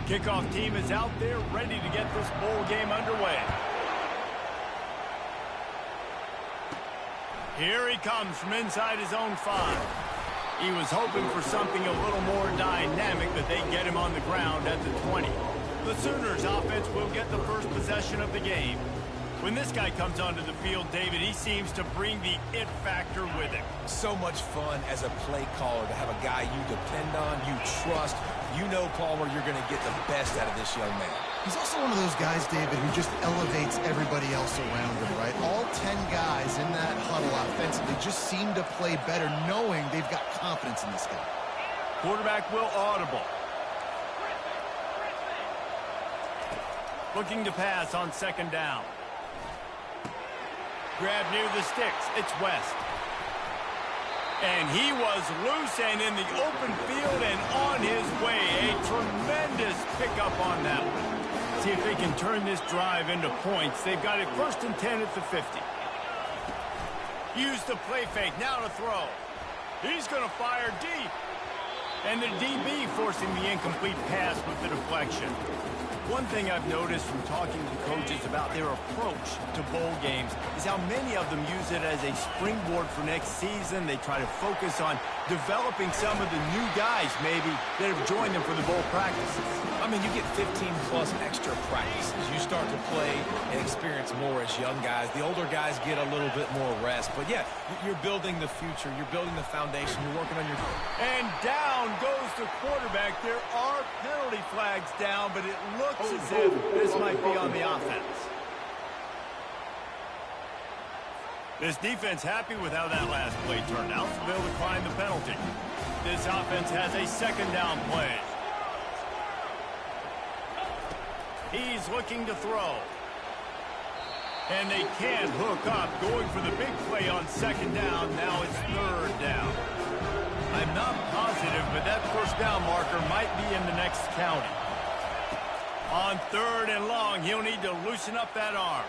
Kickoff team is out there ready to get this bowl game underway. Here he comes from inside his own 5. He was hoping for something a little more dynamic, but they get him on the ground at the 20. The Sooners offense will get the first possession of the game. When this guy comes onto the field, David, he seems to bring the it factor with him. So much fun as a play caller to have a guy you depend on, you trust. You know, Palmer, you're going to get the best out of this young man. He's also one of those guys, David, who just elevates everybody else around him, right? All 10 guys in that huddle offensively just seem to play better knowing they've got confidence in this guy. Quarterback will audible. Looking to pass on second down. Grab near the sticks. It's West. And he was loose and in the open field and on his way. A tremendous pickup on that one. See if they can turn this drive into points. They've got it 1st and 10 at the 50. Use the play fake. Now to throw. He's going to fire deep. And the DB forcing the incomplete pass with the deflection. One thing I've noticed from talking to coaches about their approach to bowl games is how many of them use it as a springboard for next season. They try to focus on developing some of the new guys, maybe, that have joined them for the bowl practices. I mean, you get 15-plus extra practices. You start to play and experience more as young guys. The older guys get a little bit more rest. But, yeah, you're building the future. You're building the foundation. You're working on your... And down goes the quarterback. There are penalty flags down, but it looks as if this might be on the offense. This defense happy with how that last play turned out, so they'll decline the penalty. This offense has a second down play. He's looking to throw. And they can hook up, going for the big play on second down. Now it's third down. I'm not positive, but that first down marker might be in the next county. On 3rd and long, he'll need to loosen up that arm.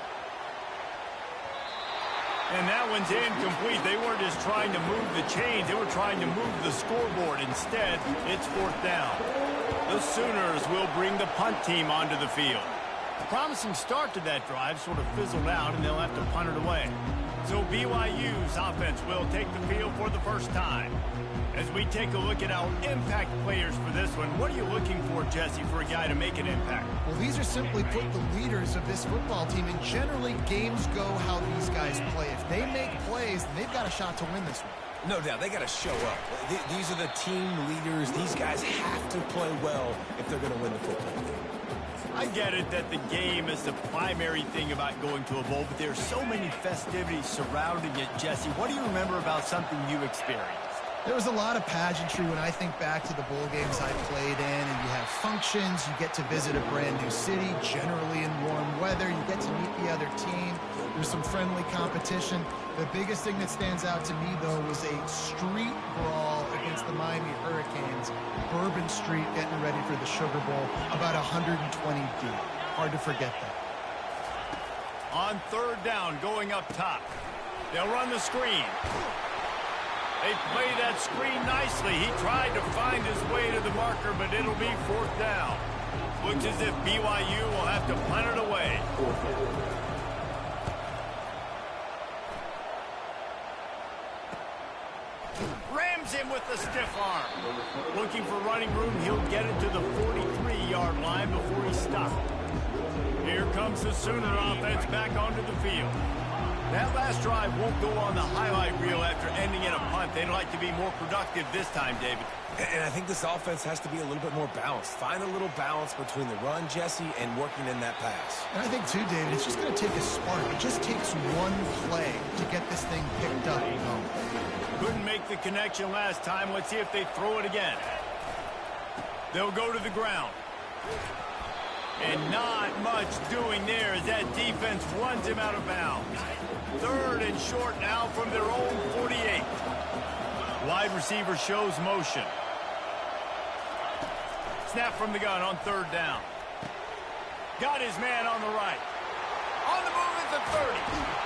And that one's incomplete. They weren't just trying to move the chains. They were trying to move the scoreboard. Instead, it's 4th down. The Sooners will bring the punt team onto the field. A promising start to that drive sort of fizzled out, and they'll have to punt it away. So BYU's offense will take the field for the first time. As we take a look at our impact players for this one, what are you looking for, Jesse, for a guy to make an impact? Well, these are simply put the leaders of this football team, and generally games go how these guys play. If they make plays, then they've got a shot to win this one. No doubt, they got to show up. These are the team leaders. These guys have to play well if they're going to win the football game. I get it that the game is the primary thing about going to a bowl, but there's so many festivities surrounding it, Jesse. What do you remember about something you experienced? There was a lot of pageantry when I think back to the bowl games I played in, and you have functions, you get to visit a brand new city, generally in warm weather, you get to meet the other team, there's some friendly competition. The biggest thing that stands out to me, though, was a street brawl against the Miami Hurricanes, Bourbon Street getting ready for the Sugar Bowl, about 120 deep. Hard to forget that. On 3rd down, going up top. They'll run the screen. They play that screen nicely. He tried to find his way to the marker, but it'll be 4th down. Looks as if BYU will have to punt it away. Rams him with the stiff arm. Looking for running room. He'll get it to the 43-yard line before he's stopped. Here comes the Sooner offense back onto the field. That last drive won't go on the highlight reel after ending in a punt. They'd like to be more productive this time, David. And I think this offense has to be a little bit more balanced. Find a little balance between the run, Jesse, and working in that pass. And I think, too, David, it's just going to take a spark. It just takes one play to get this thing picked up. Couldn't make the connection last time. Let's see if they throw it again. They'll go to the ground. And not much doing there as that defense runs him out of bounds. 3rd and short now from their own 48. Wide receiver shows motion. Snap from the gun on 3rd down. Got his man on the right. On the move at the 30.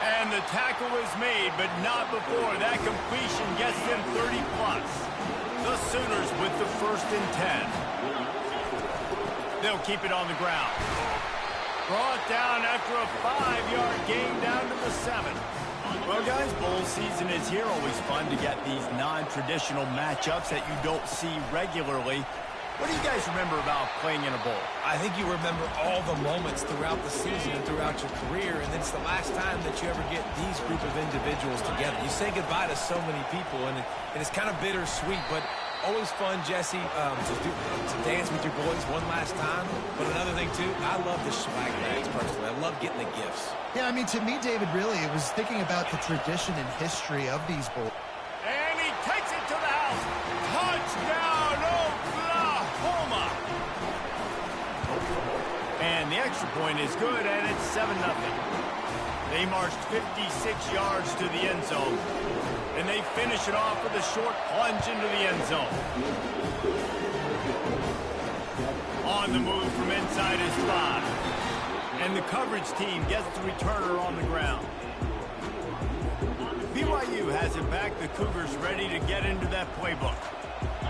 And the tackle is made, but not before. That completion gets them 30+. The Sooners with the 1st and 10. They'll keep it on the ground. Brought down after a 5-yard gain down to the 7. Well, guys, bowl season is here. Always fun to get these non-traditional matchups that you don't see regularly. What do you guys remember about playing in a bowl? I think you remember all the moments throughout the season and throughout your career, and it's the last time that you ever get these group of individuals together. You say goodbye to so many people, and it's kind of bittersweet, but always fun, Jesse, to dance with your boys one last time. But another thing, too, I love the swag bags, personally. I love getting the gifts. Yeah, I mean, to me, David, really, it was thinking about the tradition and history of these bowls. And he takes it to the house. Touchdown, Oklahoma! And the extra point is good, and it's 7-0. They marched 56 yards to the end zone. And they finish it off with a short plunge into the end zone. On the move from inside his 5. And the coverage team gets the returner on the ground. BYU has it back. The Cougars ready to get into that playbook.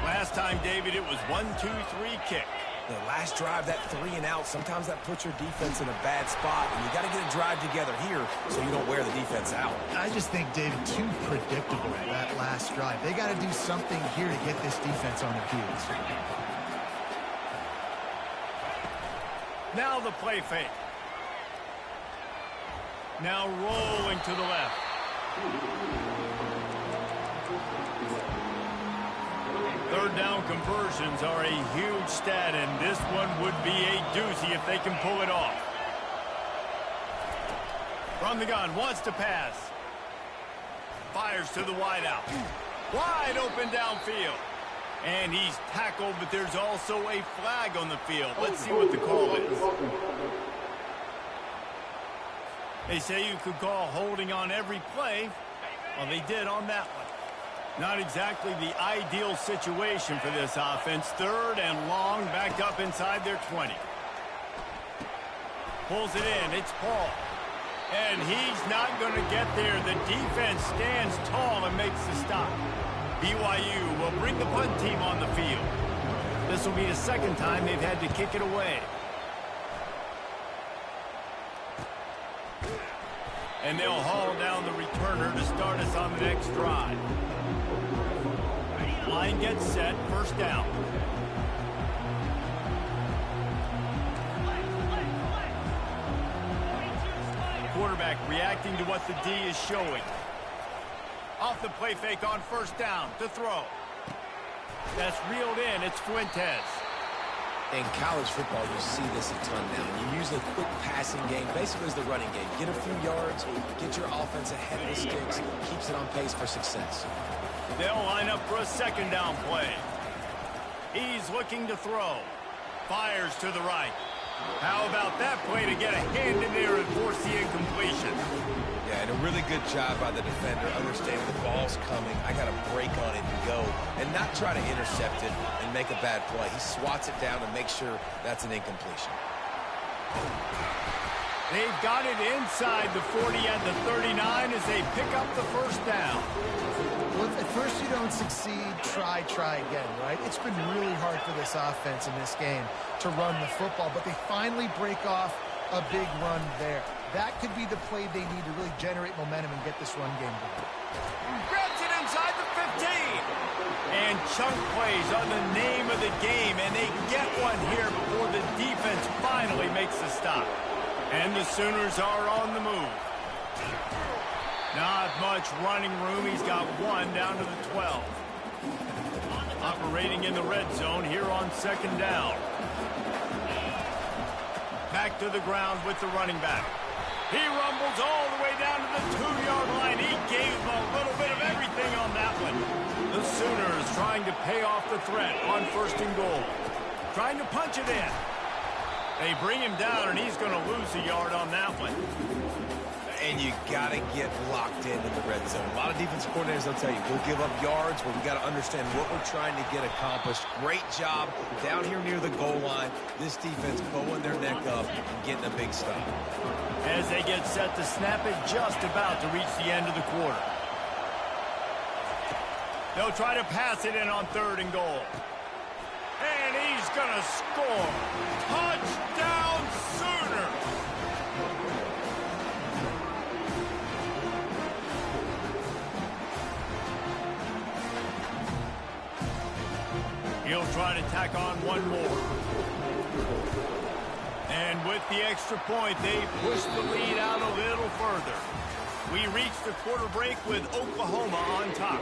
Last time, David, it was 1-2-3 kick. The last drive, that 3-and-out, sometimes that puts your defense in a bad spot, and you got to get a drive together here so you don't wear the defense out. I just think, David, too predictable, that last drive. They got to do something here to get this defense on their heels. Now the play fake. Now rolling to the left. Third down conversions are a huge stat, and this one would be a doozy if they can pull it off. From the gun, wants to pass. Fires to the wideout. Wide open downfield. And he's tackled, but there's also a flag on the field. Let's see what the call is. They say you could call holding on every play. Well, they did on that one. Not exactly the ideal situation for this offense. 3rd and long, backed up inside their 20. Pulls it in. It's Paul. And he's not going to get there. The defense stands tall and makes the stop. BYU will bring the punt team on the field. This will be the second time they've had to kick it away. And they'll haul down the returner to start us on the next drive. Line gets set, first down. Quarterback reacting to what the D is showing. Off the play fake on first down to throw. That's reeled in. It's Fuentes. In college football, you see this a ton now. You use the quick passing game, basically as the running game. Get a few yards, get your offense ahead of the sticks, keeps it on pace for success. They'll line up for a second down play. He's looking to throw. Fires to the right. How about that play to get a hand in there and force the incompletion? Yeah, and a really good job by the defender, understanding the ball's coming. I got to break on it and go, and not try to intercept it and make a bad play. He swats it down and makes sure that's an incompletion. They've got it inside the 40 and the 39 as they pick up the first down. Well, at first you don't succeed, try again, right? It's been really hard for this offense in this game to run the football, but they finally break off a big run there. That could be the play they need to really generate momentum and get this run game going. Grabs it inside the 15. And chunk plays are the name of the game, and they get one here before the defense finally makes the stop. And the Sooners are on the move. Not much running room. He's got one down to the 12. Operating in the red zone here on second down. Back to the ground with the running back. He rumbles all the way down to the 2-yard line. He gave him a little bit of everything on that one. The Sooners trying to pay off the threat on first and goal. Trying to punch it in. They bring him down, and he's going to lose a yard on that one. And you got to get locked in the red zone. A lot of defensive coordinators will tell you, we'll give up yards, but we got to understand what we're trying to get accomplished. Great job down here near the goal line. This defense bowing their neck up and getting a big stop. As they get set to snap it, just about to reach the end of the quarter. They'll try to pass it in on third and goal. And he's he's going to score. Touchdown Sooner. He'll try to tack on one more. And with the extra point, they push the lead out a little further. We reach the quarter break with Oklahoma on top.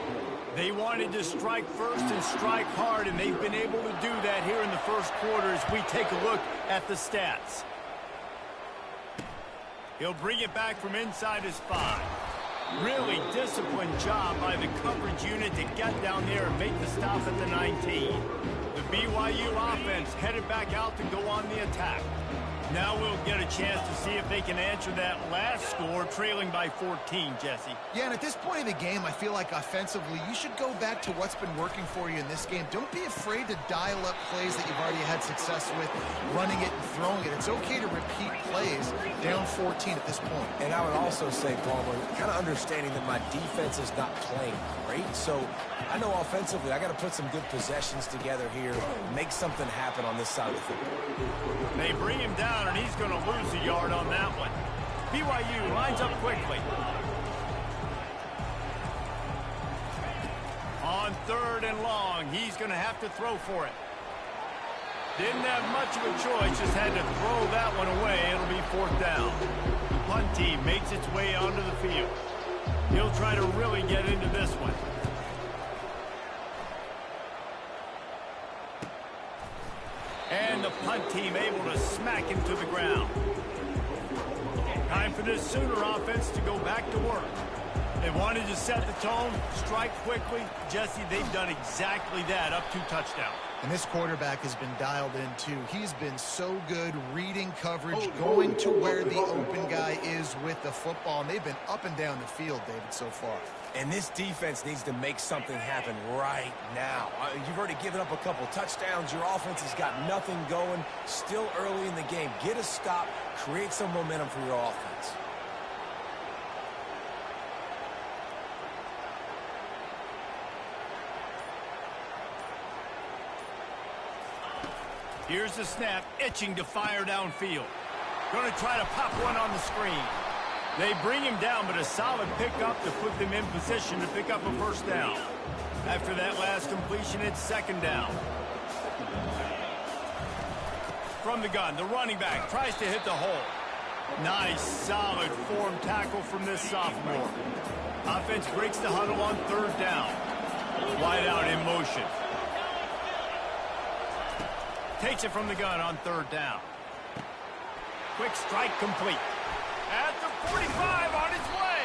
They wanted to strike first and strike hard, and they've been able to do that here in the first quarter as we take a look at the stats. He'll bring it back from inside his 5. Really disciplined job by the coverage unit to get down there and make the stop at the 19. The BYU offense headed back out to go on the attack. Now we'll get a chance to see if they can answer that last score, trailing by 14, Jesse. Yeah, and at this point of the game, I feel like offensively, you should go back to what's been working for you in this game. Don't be afraid to dial up plays that you've already had success with, running it and throwing it. It's okay to repeat plays down 14 at this point. And I would also say, Palmer, kind of understanding that my defense is not playing great. So I know offensively, I got to put some good possessions together here, make something happen on this side of the football. They bring him down, and he's going to lose a yard on that one. BYU lines up quickly. On 3rd and long, he's going to have to throw for it. Didn't have much of a choice, just had to throw that one away. It'll be 4th down. The punt team makes its way onto the field. He'll try to really get into this one. And the punt team able to smack him to the ground. Time for this Sooner offense to go back to work. They wanted to set the tone, strike quickly. Jesse, they've done exactly that, up 2 touchdowns. And this quarterback has been dialed in, too. He's been so good reading coverage, going to where the open guy is with the football. And they've been up and down the field, David, so far. And this defense needs to make something happen right now. You've already given up a couple touchdowns. Your offense has got nothing going. Still early in the game. Get a stop. Create some momentum for your offense. Here's the snap, itching to fire downfield. Going to try to pop one on the screen. They bring him down, but a solid pickup to put them in position to pick up a 1st down. After that last completion, it's 2nd down. From the gun, the running back tries to hit the hole. Nice, solid form tackle from this sophomore. Offense breaks the huddle on 3rd down. Wide out in motion. Takes it from the gun on 3rd down. Quick strike complete. At the 45 on his way.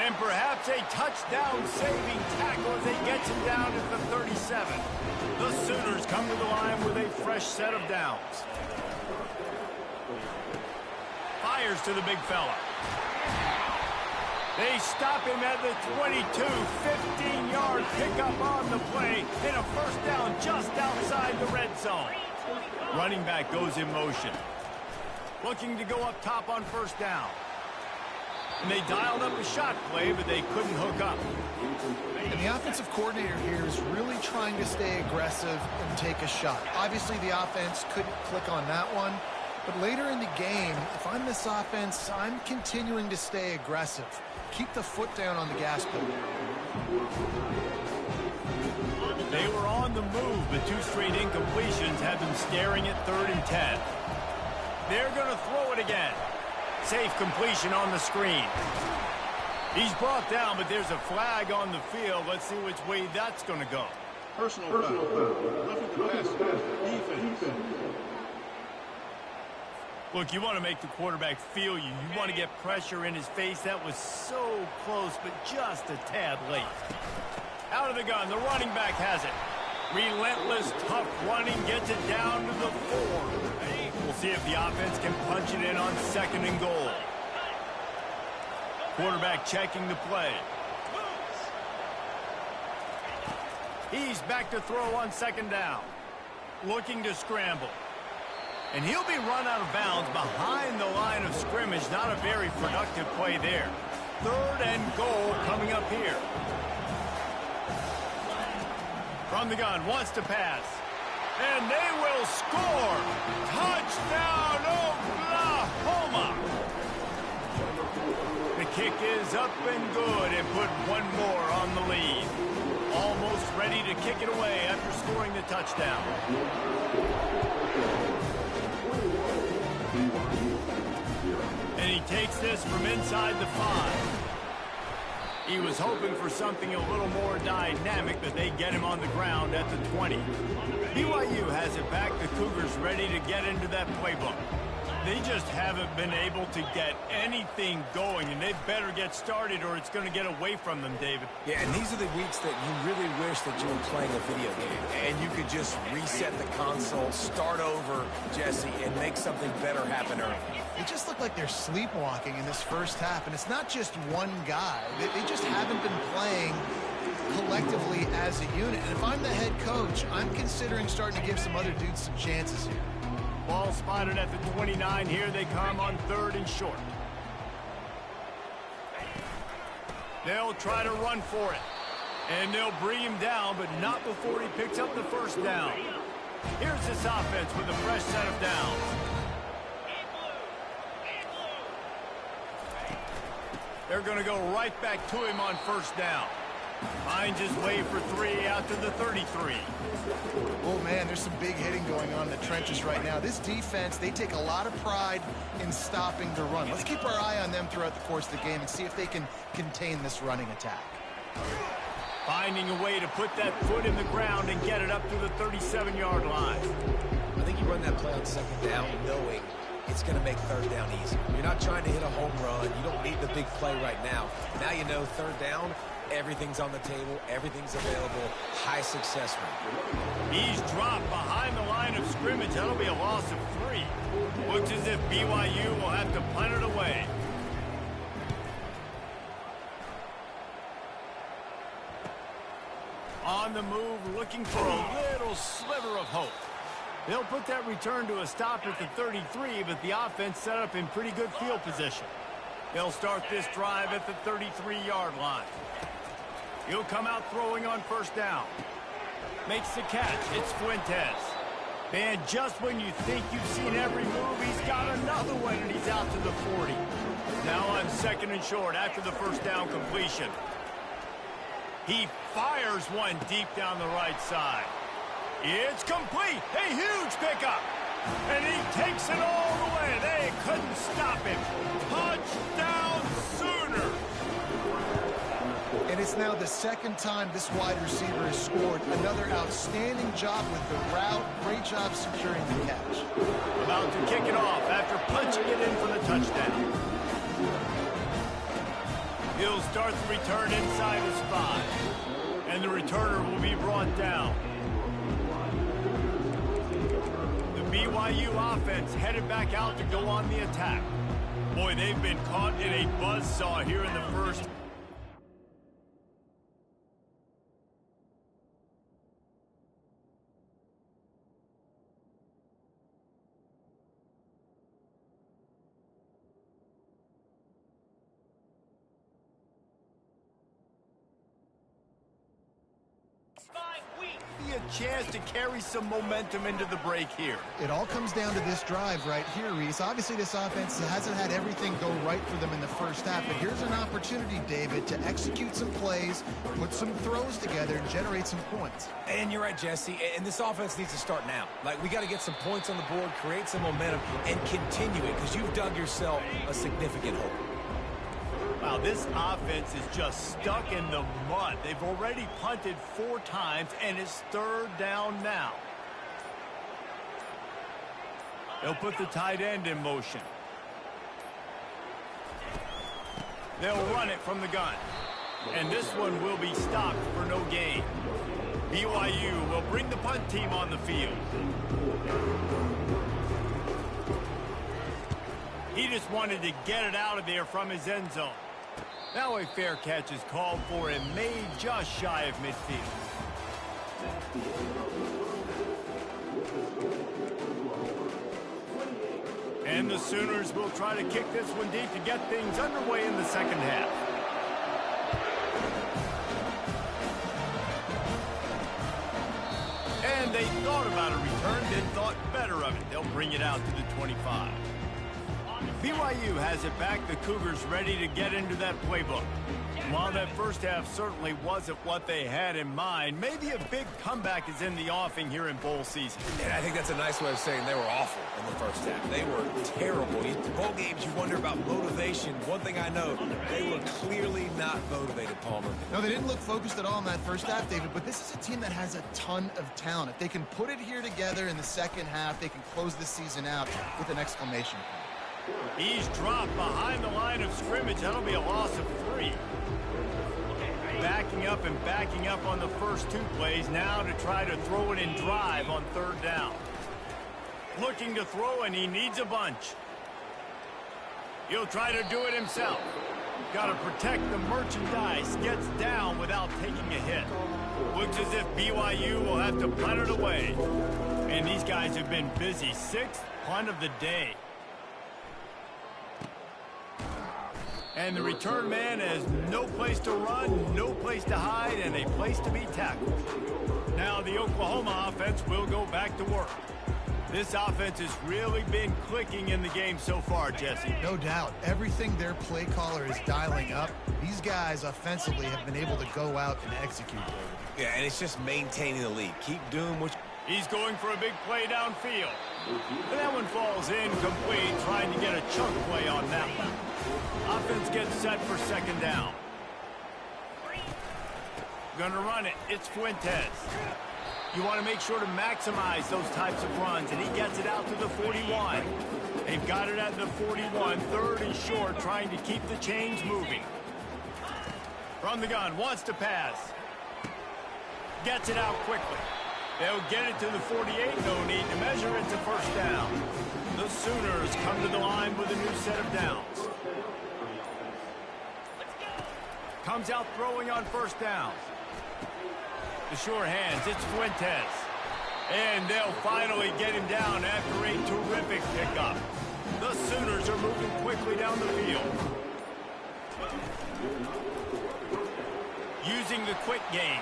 And perhaps a touchdown-saving tackle as they get him down at the 37. The Sooners come to the line with a fresh set of downs. Fires to the big fella. They stop him at the 22, 15-yard pickup on the play, and a 1st down just outside the red zone. Running back goes in motion. Looking to go up top on 1st down. And they dialed up a shot play, but they couldn't hook up. And the offensive coordinator here is really trying to stay aggressive and take a shot. Obviously, the offense couldn't click on that one. But later in the game, if I'm this offense, I'm continuing to stay aggressive. Keep the foot down on the gas pedal. They were on the move, but 2 straight incompletions have them staring at 3rd and 10. They're going to throw it again. Safe completion on the screen. He's brought down, but there's a flag on the field. Let's see which way that's going to go. Personal foul. Roughing the passer. Defense. Look, you want to make the quarterback feel you. You want to get pressure in his face. That was so close, but just a tad late. Out of the gun, the running back has it. Relentless, tough running, gets it down to the 4. We'll see if the offense can punch it in on 2nd and goal. Quarterback checking the play. He's back to throw on 2nd down. Looking to scramble. And he'll be run out of bounds behind the line of scrimmage. Not a very productive play there. 3rd and goal coming up here. From the gun, wants to pass. And they will score. Touchdown, Oklahoma. The kick is up and good and put one more on the lead. Almost ready to kick it away after scoring the touchdown. And he takes this from inside the 5. He was hoping for something a little more dynamic, but they get him on the ground at the 20. BYU has it back. The Cougars ready to get into that playbook. They just haven't been able to get anything going, and they better get started or it's going to get away from them, David. Yeah, and these are the weeks that you really wish that you were playing a video game and you could just reset the console, start over, Jesse, and make something better happen early. It just looked like they're sleepwalking in this first half, and it's not just one guy. They just haven't been playing collectively as a unit. And if I'm the head coach, I'm considering starting to give some other dudes some chances here. Ball spotted at the 29. Here they come on 3rd and short. They'll try to run for it. And they'll bring him down, but not before he picks up the first down. Here's this offense with a fresh set of downs. They're going to go right back to him on first down. Finds his way for 3 out to the 33. Oh, man, there's some big hitting going on in the trenches right now. This defense, they take a lot of pride in stopping the run. Let's keep our eye on them throughout the course of the game and see if they can contain this running attack. Finding a way to put that foot in the ground and get it up to the 37-yard line. I think you run that play on 2nd down knowing it's going to make 3rd down easy. You're not trying to hit a home run. You don't need the big play right now. Now you know 3rd down, everything's on the table, everything's available, high success rate. He's dropped behind the line of scrimmage. That'll be a loss of 3. Looks as if BYU will have to punt it away. On the move, looking for a little sliver of hope. They'll put that return to a stop at the 33, but the offense set up in pretty good field position. They'll start this drive at the 33-yard line. He'll come out throwing on first down. Makes the catch. It's Fuentes. And just when you think you've seen every move, he's got another one, and he's out to the 40. Now on 2nd and short after the first down completion. He fires one deep down the right side. It's complete. A huge pickup. And he takes it all the way. They couldn't stop him. Touchdown Sooner. And it's now the 2nd time this wide receiver has scored. Another outstanding job with the route. Great job securing the catch. About to kick it off after punching it in for the touchdown. He'll start the return inside his 5. And the returner will be brought down. BYU offense headed back out to go on the attack. Boy, they've been caught in a buzzsaw here in the first. A chance to carry some momentum into the break here. It all comes down to this drive right here, Reese. Obviously, this offense hasn't had everything go right for them in the first half, but here's an opportunity, David, to execute some plays, put some throws together, and generate some points. And you're right, Jesse, and this offense needs to start now. Like, we got to get some points on the board, create some momentum, and continue it, because you've dug yourself a significant hole. Wow, this offense is just stuck in the mud. They've already punted 4 times, and it's 3rd down now. They'll put the tight end in motion. They'll run it from the gun. And this one will be stopped for no gain. BYU will bring the punt team on the field. He just wanted to get it out of there from his end zone. Now a fair catch is called for and made just shy of midfield. And the Sooners will try to kick this one deep to get things underway in the second half. And they thought about a bring it out to the 25. BYU has it back. The Cougars ready to get into that playbook. While that first half certainly wasn't what they had in mind, maybe a big comeback is in the offing here in bowl season. And I think that's a nice way of saying they were awful in the first half. They were terrible. Bowl games, you wonder about motivation. One thing I know, they were clearly not motivated, Palmer. No, they didn't look focused at all in that first half, David, but this is a team that has a ton of talent. If they can put it here together in the second half, they can close the season out with an exclamation point. He's dropped behind the line of scrimmage. That'll be a loss of 3. Backing up on the first 2 plays now to try to throw it and drive on 3rd down. Looking to throw, and he needs a bunch. He'll try to do it himself. Got to protect the merchandise. Gets down without taking a hit. Looks as if BYU will have to punt it away. And these guys have been busy. 6th punt of the day. And the return man has no place to run, no place to hide, and a place to be tackled. Now the Oklahoma offense will go back to work. This offense has really been clicking in the game so far, Jesse. No doubt. Everything their play caller is dialing up, these guys offensively have been able to go out and execute. Yeah, and it's just maintaining the lead. Keep doing what He's going for a big play downfield. And that one falls incomplete, trying to get a chunk play on that one. Offense gets set for 2nd down. Gonna run it. It's Fuentes. You want to make sure to maximize those types of runs, and he gets it out to the 41. They've got it at the 41. 3rd and short, trying to keep the chains moving. From the gun, wants to pass. Gets it out quickly. They'll get it to the 48. No need to measure. It's a 1st down. The Sooners come to the line with a new set of downs. Comes out throwing on 1st down. The sure hands, it's Fuentes. And they'll finally get him down after a terrific pickup. The Sooners are moving quickly down the field. Using the quick game.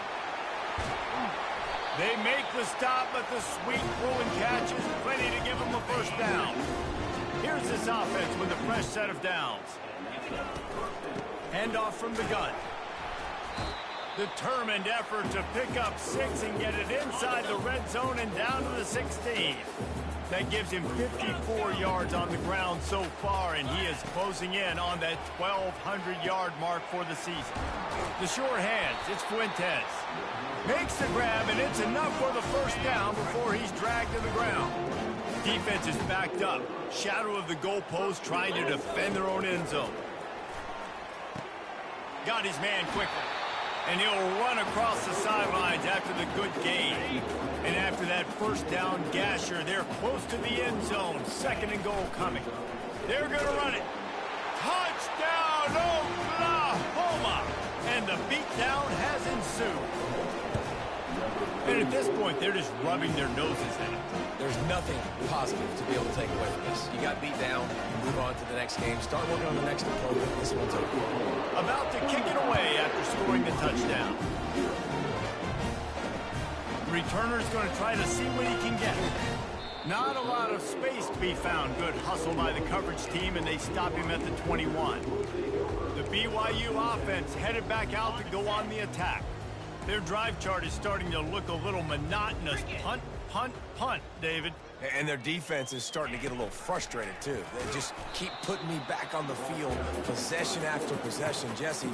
They make the stop, but the sweet throw and catch is plenty to give them a 1st down. Here's this offense with a fresh set of downs. Handoff from the gun. Determined effort to pick up 6 and get it inside the red zone and down to the 16. That gives him 54 yards on the ground so far, and he is closing in on that 1,200-yard mark for the season. The sure hands, it's Fuentes. Makes the grab, and it's enough for the 1st down before he's dragged to the ground. Defense is backed up. Shadow of the goalpost trying to defend their own end zone. Got his man quickly. And he'll run across the sidelines after the good gain. And after that 1st down gasher, they're close to the end zone. 2nd and goal coming. They're going to run it. Touchdown, Oklahoma! And the beatdown has ensued. And at this point, they're just rubbing their noses in it. There's nothing positive to be able to take away from this. You got beat down, you move on to the next game, start working on the next opponent. This one's over. About to kick it away after scoring the touchdown. The returner's going to try to see what he can get. Not a lot of space to be found. Good hustle by the coverage team, and they stop him at the 21. The BYU offense headed back out to go on the attack. Their drive chart is starting to look a little monotonous. Punt, punt, punt, David. And their defense is starting to get a little frustrated, too. They just keep putting me back on the field, possession after possession. Jesse,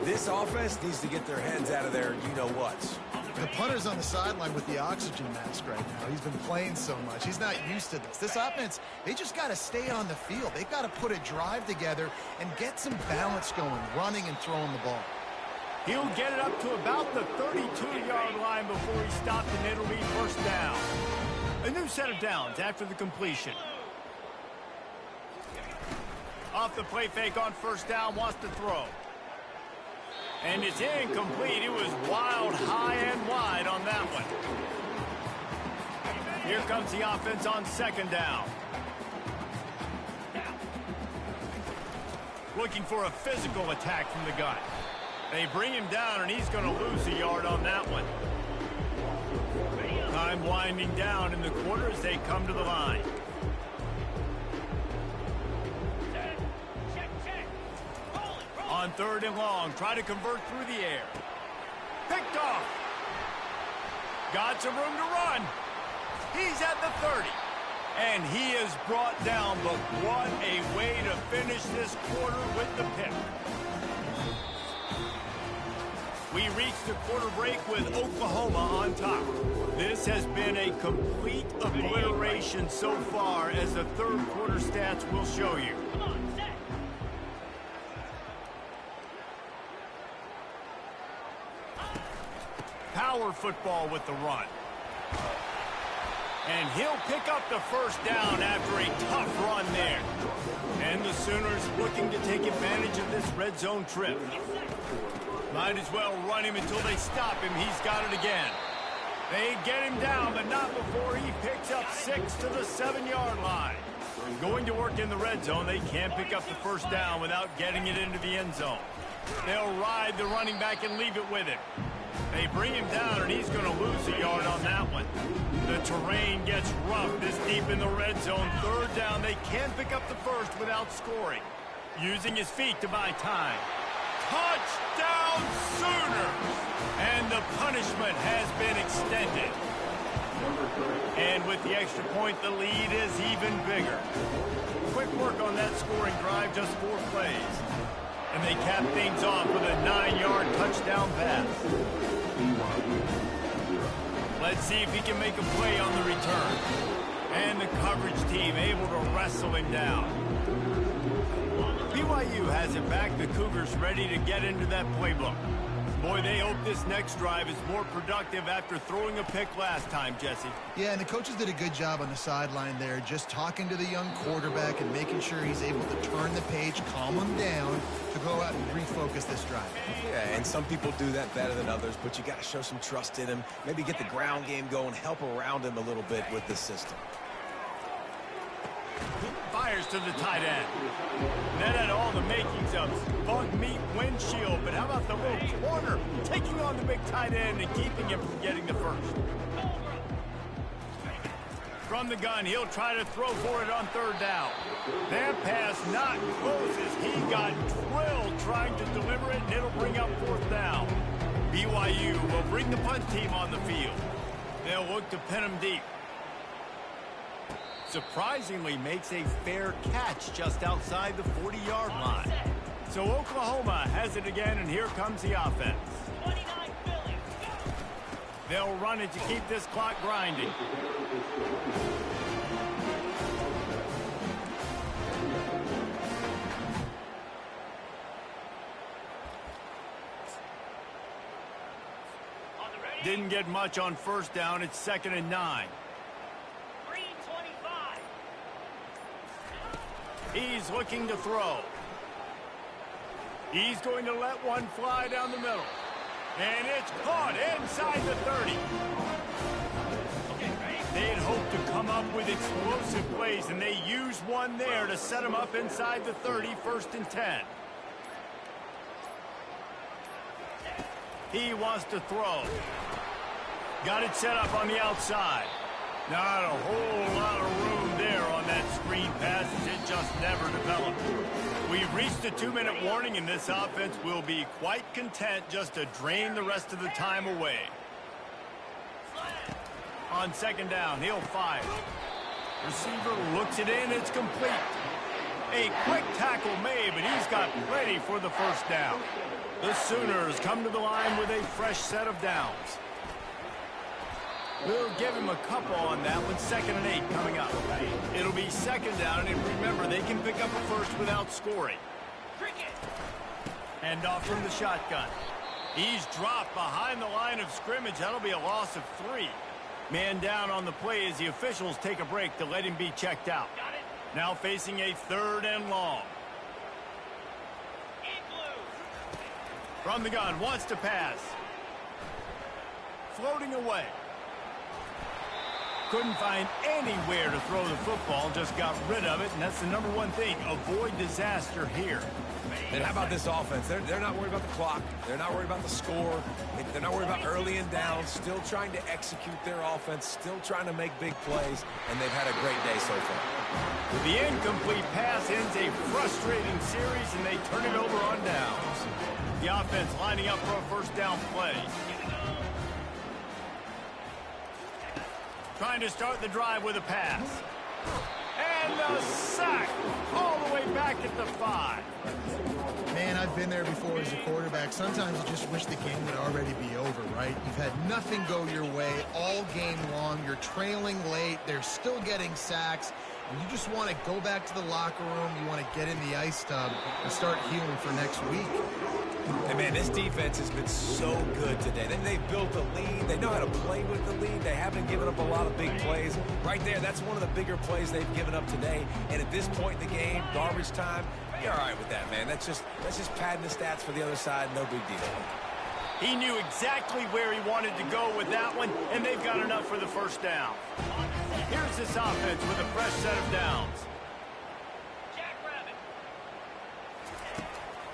this offense needs to get their heads out of their you-know-whats. The punter's on the sideline with the oxygen mask right now. He's been playing so much. He's not used to this. This offense, they just got to stay on the field. They've got to put a drive together and get some balance going, running and throwing the ball. He'll get it up to about the 32-yard line before he stopped, and it'll be 1st down. A new set of downs after the completion. Off the play fake on 1st down, wants to throw. And it's incomplete. It was wild, high and wide on that one. Here comes the offense on 2nd down. Looking for a physical attack from the gun. They bring him down, and he's going to lose a yard on that one. Time winding down in the quarter as they come to the line. On 3rd and long, try to convert through the air. Picked off. Got some room to run. He's at the 30. And he is brought down, but what a way to finish this quarter with the pick. We reached the quarter break with Oklahoma on top. This has been a complete obliteration so far, as the third quarter stats will show you. Power football with the run. And he'll pick up the first down after a tough run there. And the Sooners looking to take advantage of this red zone trip. Might as well run him until they stop him. He's got it again. They get him down, but not before he picks up 6 to the 7-yard line. Going to work in the red zone, they can't pick up the first down without getting it into the end zone. They'll ride the running back and leave it with him. They bring him down, and he's going to lose a yard on that one. The terrain gets rough this deep in the red zone. 3rd down, they can't pick up the first without scoring. Using his feet to buy time. Touchdown Sooners! And the punishment has been extended. And with the extra point, the lead is even bigger. Quick work on that scoring drive, just 4 plays. And they cap things off with a 9-yard touchdown pass. Let's see if he can make a play on the return. And the coverage team able to wrestle him down. BYU has it back. The Cougars ready to get into that playbook. Boy, they hope this next drive is more productive after throwing a pick last time, Jesse. Yeah, and the coaches did a good job on the sideline there, just talking to the young quarterback and making sure he's able to turn the page, calm him down, to go out and refocus this drive. Yeah, and some people do that better than others, but you got to show some trust in him. Maybe get the ground game going, help around him a little bit with this system. Fires to the tight end. That had all the makings of bug meat windshield, but how about the little corner taking on the big tight end and keeping him from getting the first? From the gun, he'll try to throw for it on 3rd down. That pass not close as he got drilled trying to deliver it, and it'll bring up 4th down. BYU will bring the punt team on the field. They'll look to pin him deep. Surprisingly makes a fair catch just outside the 40-yard line. So Oklahoma has it again, and here comes the offense. They'll run it to keep this clock grinding. Didn't get much on 1st down. It's 2nd and 9. He's looking to throw. He's going to let one fly down the middle. And it's caught inside the 30. They had hoped to come up with explosive plays, and they used one there to set them up inside the 30, 1st and 10. He wants to throw. Got it set up on the outside. Not a whole lot of room there on that screen pass, as it just never developed. We've reached a 2-minute warning, and this offense will be quite content just to drain the rest of the time away. On 2nd down, he'll fire. Receiver looks it in, it's complete. A quick tackle made, but he's got plenty for the 1st down. The Sooners come to the line with a fresh set of downs. We'll give him a couple on that one. 2nd and 8 coming up. It'll be 2nd down, and remember, they can pick up a first without scoring. Hand off from the shotgun. He's dropped behind the line of scrimmage. That'll be a loss of 3. Man down on the play as the officials take a break to let him be checked out. Now facing a 3rd and long. From the gun, wants to pass. Floating away. Couldn't find anywhere to throw the football, just got rid of it, and that's the #1 thing. Avoid disaster here. And how about this offense? They're not worried about the clock. They're not worried about the score. They're not worried about early and down. Still trying to execute their offense. Still trying to make big plays. And they've had a great day so far. The incomplete pass ends a frustrating series, and they turn it over on downs. offense lining up for a first down play. Trying to start the drive with a pass. And a sack all the way back at the 5. Man, I've been there before as a quarterback. Sometimes you just wish the game would already be over, right? You've had nothing go your way all game long. You're trailing late. They're still getting sacks. And you just want to go back to the locker room. You want to get in the ice tub and start healing for next week. And, man, this defense has been so good today. They've built a lead. They know how to play with the lead. They haven't given up a lot of big plays. Right there, that's one of the bigger plays they've given up today. And at this point in the game, garbage time, you're all right with that, man. That's just padding the stats for the other side. No big deal. He knew exactly where he wanted to go with that one, and they've got enough for the first down. Here's this offense with a fresh set of downs.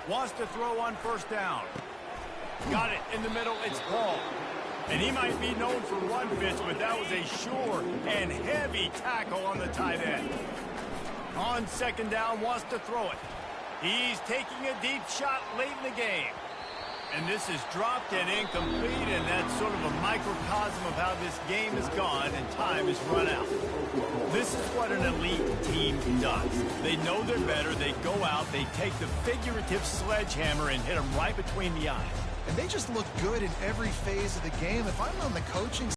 Wants to throw on first down. Got it in the middle. It's Paul. And he might be known for run fits, but that was a sure and heavy tackle on the tight end. On second down, wants to throw it. He's taking a deep shot late in the game. And this is dropped and incomplete, and that's sort of a microcosm of how this game has gone and time has run out. This is what an elite team does. They know they're better. They go out, they take the figurative sledgehammer and hit them right between the eyes. And they just look good in every phase of the game. If I'm on the coaching